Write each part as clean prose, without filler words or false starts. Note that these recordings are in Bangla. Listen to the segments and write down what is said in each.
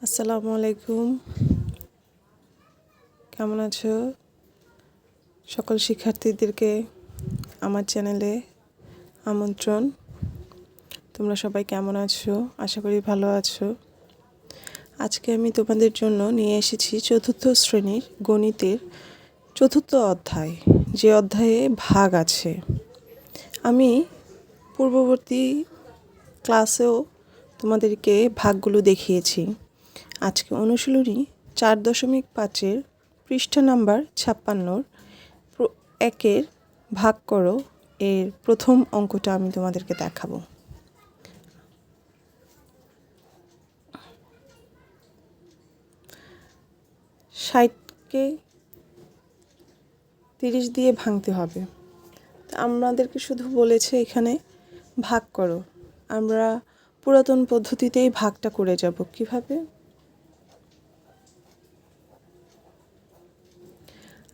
আসসালামু আলাইকুম। কেমন আছো? সকল শিক্ষার্থীদেরকে আমার চ্যানেলে আমন্ত্রণ। তোমরা সবাই কেমন আছো? আশা করি ভালো আছো। আজকে আমি তোমাদের জন্য নিয়ে এসেছি চতুর্থ শ্রেণীর গণিতের চতুর্থ অধ্যায়, যে অধ্যায়ে ভাগ আছে। আমি পূর্ববর্তী ক্লাসেও তোমাদেরকে ভাগগুলো দেখিয়েছি। আজকে অনুশীলনী 4.5 পৃষ্ঠা নাম্বার 56 একের ভাগ করো এর প্রথম অঙ্কটা আমি তোমাদেরকে দেখাবো। ষাটকে 30 দিয়ে ভাঙতে হবে। আমাদেরকে শুধু বলেছে এখানে ভাগ করো। আমরা পুরাতন পদ্ধতিতেই ভাগটা করে যাব। কিভাবে?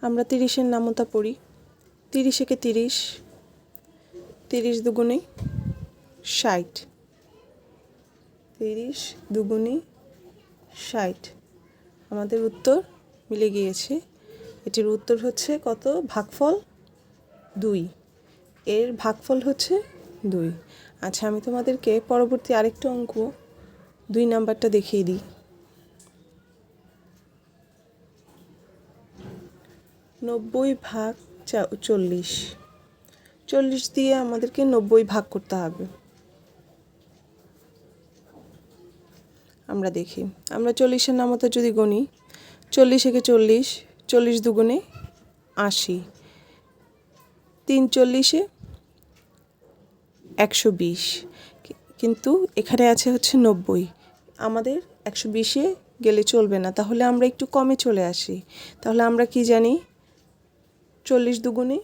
আমরা 30-এর নামতা পড়ি। 30 একে 30, 30 দুগুণে 60, 30 দুগুণে 60। আমাদের উত্তর মিলে গিয়েছে। এটির উত্তর হচ্ছে কত? ভাগফল 2। এর ভাগফল হচ্ছে 2। আচ্ছা, আমি তোমাদেরকে পরবর্তী আরেকটা অঙ্ক 2 নাম্বারটা দেখিয়ে দিই। 90 ভাগ 40। 40 দিয়ে আমাদেরকে 90 ভাগ করতে হবে। আমরা দেখি, আমরা 40-এর নামতা যদি গণি, 40 একে 40, 40 দুগুণে 80, 3 40-এ 120। কিন্তু এখানে আছে হচ্ছে 90। আমাদের 120-এ গেলে চলবে না, তাহলে আমরা একটু কমে চলে আসি। তাহলে আমরা কি জানি? 40 দুগুণে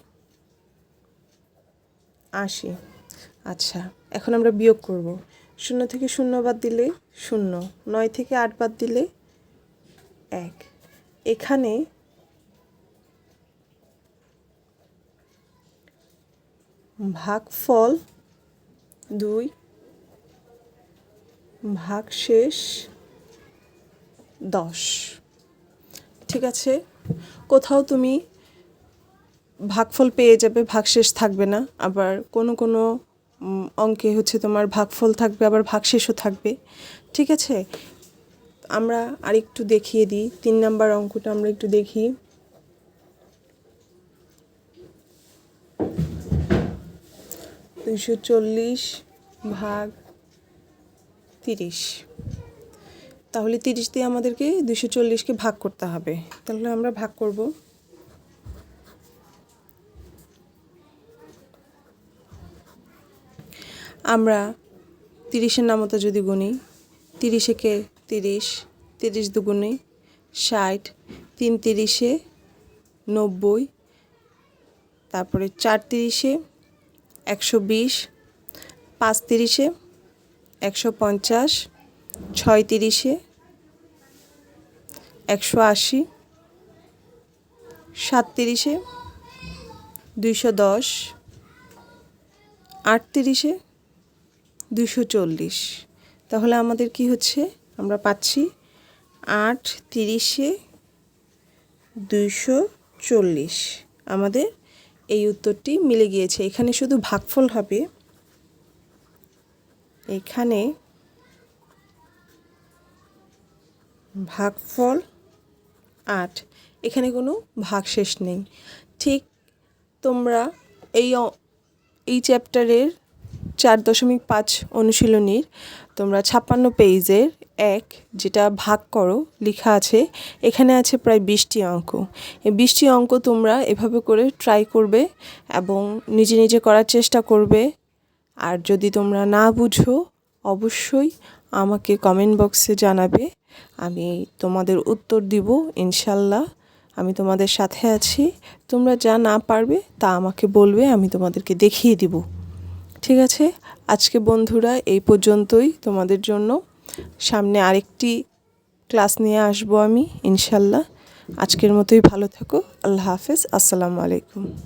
80। আচ্ছা, এখন আমরা বিয়োগ করব। 0 থেকে 0 বাদ দিলে 0, 9 থেকে 8 বাদ দিলে 1। এখানে ভাগফল 2, ভাগশেষ 10। ঠিক আছে, কোথাও তুমি ভাগফল পেয়ে যাবে, ভাগশেষ থাকবে না। আবার কোনো কোনো অঙ্কে হচ্ছে তোমার ভাগফল থাকবে, আবার ভাগশেষও থাকবে। ঠিক আছে, আমরা আরেকটু দেখিয়ে দিই। 3 নাম্বার অঙ্কটা আমরা একটু দেখি। 240 ভাগ 30। তাহলে 30 দিয়ে আমাদেরকে 240-কে ভাগ করতে হবে। তাহলে আমরা ভাগ করব। আমরা 30-এর নামতা যদি গুনি, 30 একে 30, 30 দুগুণে 60, 3 30-এ 90, তারপরে 4 30-এ 120, 5 30-এ 150, 6 30-এ 180, 7 30-এ 210, 8 30-এ 240। তাহলে আমাদের কি হচ্ছে? আমরা পাচ্ছি 8 30-এ 240। আমাদের এই উত্তরটি মিলে গিয়েছে। এখানে শুধু ভাগফল হবে। এখানে ভাগফল 8, এখানে কোনো ভাগশেষ নেই। ঠিক তোমরা এই চ্যাপ্টারের 4.5 অনুশীলনীর তোমরা 56 পেজের 1, যেটা ভাগ করো লেখা আছে, এখানে আছে প্রায় 20টি অঙ্ক। এই 20টি অঙ্ক তোমরা এভাবে করে ট্রাই করবে এবং নিজে নিজে করার চেষ্টা করবে। আর যদি তোমরা না বুঝো, অবশ্যই আমাকে কমেন্ট বক্সে জানাবে। আমি তোমাদের উত্তর দিব ইনশাল্লাহ। আমি তোমাদের সাথে আছি। তোমরা যা না পারবে তা আমাকে বলবে, আমি তোমাদেরকে দেখিয়ে দিব। ঠিক আছে, আজকে বন্ধুরা এই পর্যন্তই তোমাদের জন্য। সামনে আরেকটি ক্লাস নিয়ে আসবো আমি ইনশাল্লাহ। আজকের মতোই ভালো থাকো। আল্লাহ হাফেজ। আসসালামু আলাইকুম।